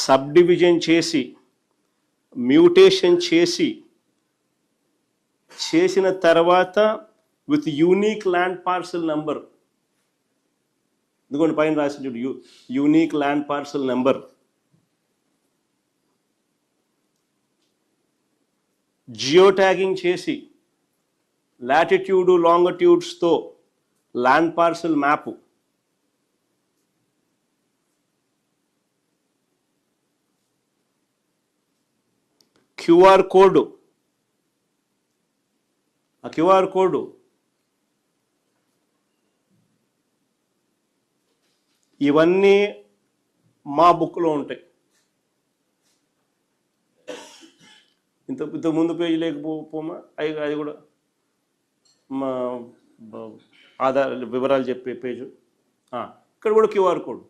Sub division చేసి mutation చేసిన తర్వాత with unique land parcel number, ఇదిగోండి పైన రాసి చూడు, unique land parcel number, geo tagging చేసి లాటిట్యూడ్ లాంగిట్యూడ్స్తో land parcel map, QR code, ఆ క్యూఆర్ కోడ్ ఇవన్నీ మా బుక్లో ఉంటాయి. ఇంత ముందు పేజీ లేకపోమా అది కూడా మా ఆధార్ వివరాలు చెప్పే పేజు, ఇక్కడ కూడా క్యూఆర్ కోడ్.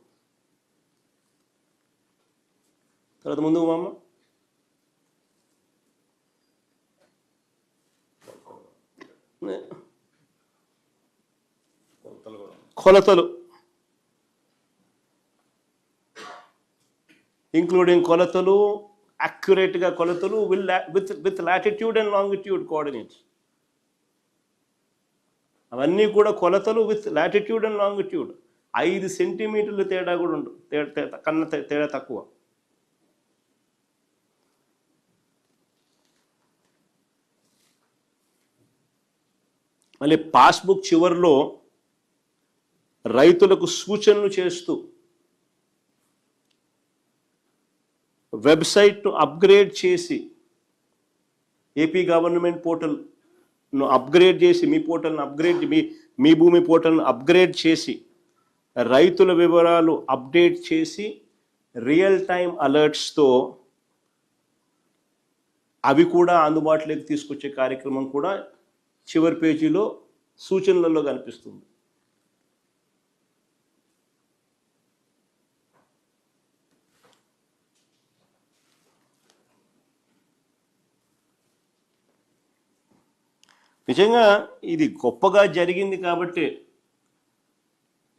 తర్వాత ముందుకు మామ, కొలతలు ఇంక్లూడింగ్ కొలతలు, యాక్యురేట్గా కొలతలు with latitude and longitude coordinates. అవన్నీ కూడా కొలతలు విత్ లాటిట్యూడ్ అండ్ లాంగిట్యూడ్. 5 సెంటీమీటర్ల తేడా కూడా ఉంటుంది, కన్నా తేడా తక్కువ. మళ్ళీ పాస్బుక్ చివరిలో రైతులకు సూచనలు చేస్తూ వెబ్సైట్ను అప్గ్రేడ్ చేసి, ఏపీ గవర్నమెంట్ పోర్టల్ను అప్గ్రేడ్ చేసి, మీ పోర్టల్ను అప్గ్రేడ్, మీ భూమి పోర్టల్ను అప్గ్రేడ్ చేసి, రైతుల వివరాలు అప్డేట్ చేసి, రియల్ టైం అలర్ట్స్తో అవి కూడా అందుబాటులోకి తీసుకొచ్చే కార్యక్రమం కూడా చివరి పేజీలో సూచనలలో కనిపిస్తుంది. నిజంగా ఇది గొప్పగా జరిగింది కాబట్టి,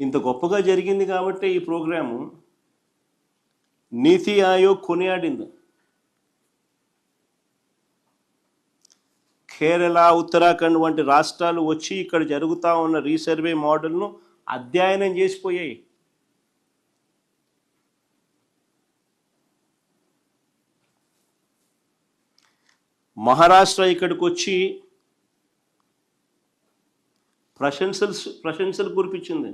ఇంత గొప్పగా జరిగింది కాబట్టి ఈ ప్రోగ్రాము నీతి ఆయోగ్ కొనియాడింది. కేరళ, ఉత్తరాఖండ్ వంటి రాష్ట్రాలు వచ్చి ఇక్కడ జరుగుతూ ఉన్న రీసర్వే మోడల్ను అధ్యయనం చేసిపోయాయి. మహారాష్ట్ర ఇక్కడికి వచ్చి ప్రశంసలు కురిపించింది.